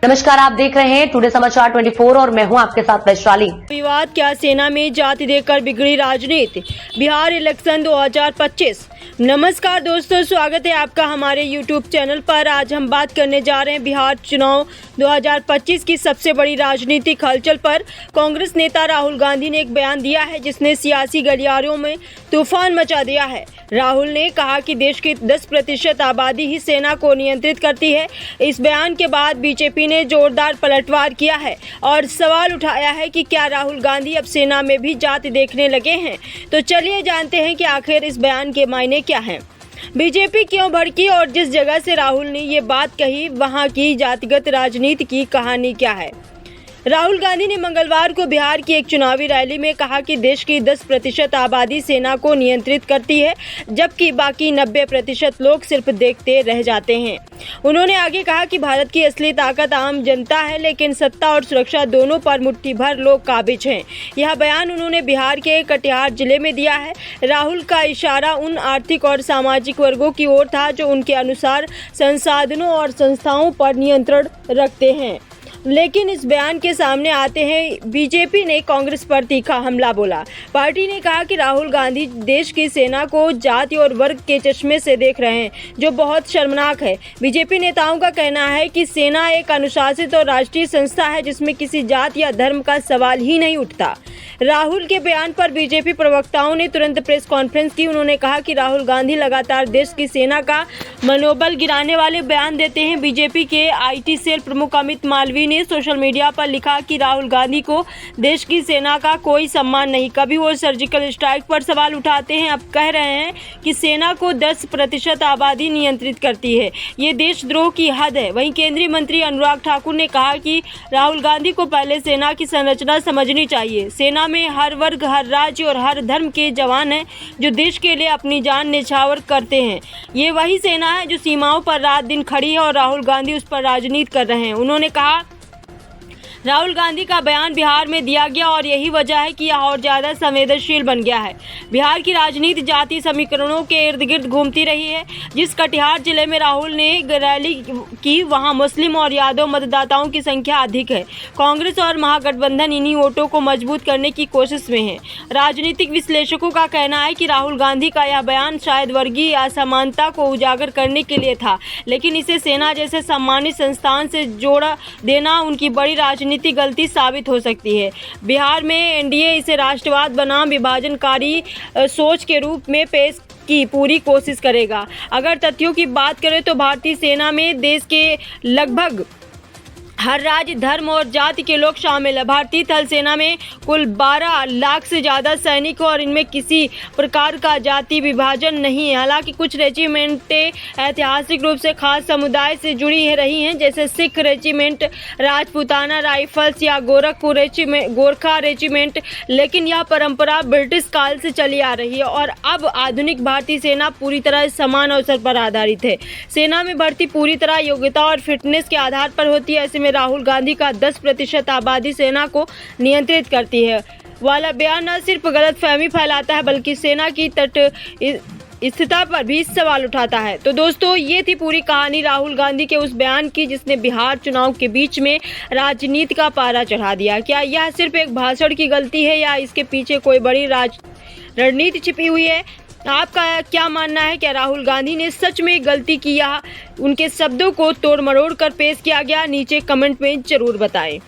नमस्कार, आप देख रहे हैं टुडे समाचार 24 और मैं हूं आपके साथ वैशाली। विवाद क्या सेना में जाति देकर बिगड़ी राजनीति, बिहार इलेक्शन 2025। नमस्कार दोस्तों, स्वागत है आपका हमारे YouTube चैनल पर। आज हम बात करने जा रहे हैं बिहार चुनाव 2025 की सबसे बड़ी राजनीतिक हलचल पर। कांग्रेस नेता राहुल गांधी ने एक बयान दिया है जिसने सियासी गलियारों में तूफान मचा दिया है। राहुल ने कहा कि देश की 10% आबादी ही सेना को नियंत्रित करती है। इस बयान के बाद बीजेपी ने जोरदार पलटवार किया है और सवाल उठाया है कि क्या राहुल गांधी अब सेना में भी जाति देखने लगे हैं। तो चलिए जानते हैं कि आखिर इस बयान के मायने क्या हैं। बीजेपी क्यों भड़की और जिस जगह से राहुल ने ये बात कही वहां की जातिगत राजनीति की कहानी क्या है। राहुल गांधी ने मंगलवार को बिहार की एक चुनावी रैली में कहा कि देश की 10% आबादी सेना को नियंत्रित करती है, जबकि बाकी 90% लोग सिर्फ देखते रह जाते हैं। उन्होंने आगे कहा कि भारत की असली ताकत आम जनता है, लेकिन सत्ता और सुरक्षा दोनों पर मुट्ठी भर लोग काबिज हैं। यह बयान उन्होंने बिहार के कटिहार जिले में दिया है। राहुल का इशारा उन आर्थिक और सामाजिक वर्गों की ओर था जो उनके अनुसार संसाधनों और संस्थाओं पर नियंत्रण रखते हैं। लेकिन इस बयान के सामने आते हैं बीजेपी ने कांग्रेस पर तीखा हमला बोला। पार्टी ने कहा कि राहुल गांधी देश की सेना को जाति और वर्ग के चश्मे से देख रहे हैं, जो बहुत शर्मनाक है। बीजेपी नेताओं का कहना है कि सेना एक अनुशासित और राष्ट्रीय संस्था है जिसमें किसी जाति या धर्म का सवाल ही नहीं उठता। राहुल के बयान पर बीजेपी प्रवक्ताओं ने तुरंत प्रेस कॉन्फ्रेंस की। उन्होंने कहा कि राहुल गांधी लगातार देश की सेना का मनोबल गिराने वाले बयान देते हैं। बीजेपी के आईटी सेल प्रमुख अमित मालवीय ने सोशल मीडिया पर लिखा कि राहुल गांधी को देश की सेना का कोई सम्मान नहीं। कभी वो सर्जिकल स्ट्राइक पर सवाल उठाते हैं, अब कह रहे हैं कि सेना को 10% आबादी नियंत्रित करती है। ये देशद्रोह की हद है। वहीं केंद्रीय मंत्री अनुराग ठाकुर ने कहा कि राहुल गांधी को पहले सेना की संरचना समझनी चाहिए। सेना में हर वर्ग, हर राज्य और हर धर्म के जवान हैं जो देश के लिए अपनी जान न्यौछावर करते हैं। ये वही सेना है जो सीमाओं पर रात दिन खड़ी है और राहुल गांधी उस पर राजनीति कर रहे हैं। उन्होंने कहा राहुल गांधी का बयान बिहार में दिया गया और यही वजह है कि यह और ज़्यादा संवेदनशील बन गया है। बिहार की राजनीति जाति समीकरणों के इर्द गिर्द घूमती रही है। जिस कटिहार जिले में राहुल ने रैली की वहां मुस्लिम और यादव मतदाताओं की संख्या अधिक है। कांग्रेस और महागठबंधन इन्हीं वोटों को मजबूत करने की कोशिश में है। राजनीतिक विश्लेषकों का कहना है कि राहुल गांधी का यह बयान शायद वर्गीय असमानता को उजागर करने के लिए था, लेकिन इसे सेना जैसे सम्मानित संस्थान से जोड़ा देना उनकी बड़ी राजनीतिक गलती साबित हो सकती है। बिहार में एनडीए इसे राष्ट्रवाद बनाम विभाजनकारी सोच के रूप में पेश की पूरी कोशिश करेगा। अगर तथ्यों की बात करें तो भारतीय सेना में देश के लगभग हर राज्य, धर्म और जाति के लोग शामिल है। भारतीय थल सेना में कुल 12 लाख से ज़्यादा सैनिक और इनमें किसी प्रकार का जाति विभाजन नहीं है। हालांकि कुछ रेजिमेंटें ऐतिहासिक रूप से खास समुदाय से जुड़ी रही हैं, जैसे सिख रेजिमेंट, राजपूताना राइफल्स या गोरखा रेजिमेंट, लेकिन यह परंपरा ब्रिटिश काल से चली आ रही है और अब आधुनिक भारतीय सेना पूरी तरह समान अवसर पर आधारित है। सेना में भर्ती पूरी तरह योग्यता और फिटनेस के आधार पर होती है। ऐसे में राहुल गांधी का 10% आबादी सेना को नियंत्रित करती है वाला बयान न सिर्फ गलतफहमी फैलाता है बल्कि सेना की स्थिरता पर भी सवाल उठाता है। तो दोस्तों, ये थी पूरी कहानी राहुल गांधी के उस बयान की जिसने बिहार चुनाव के बीच में राजनीति का पारा चढ़ा दिया। क्या यह सिर्फ एक भाषण की गलती है या इसके पीछे कोई बड़ी रणनीति छिपी हुई है? आपका क्या मानना है? क्या राहुल गांधी ने सच में गलती की या उनके शब्दों को तोड़ मरोड़ कर पेश किया गया? नीचे कमेंट में जरूर बताएं।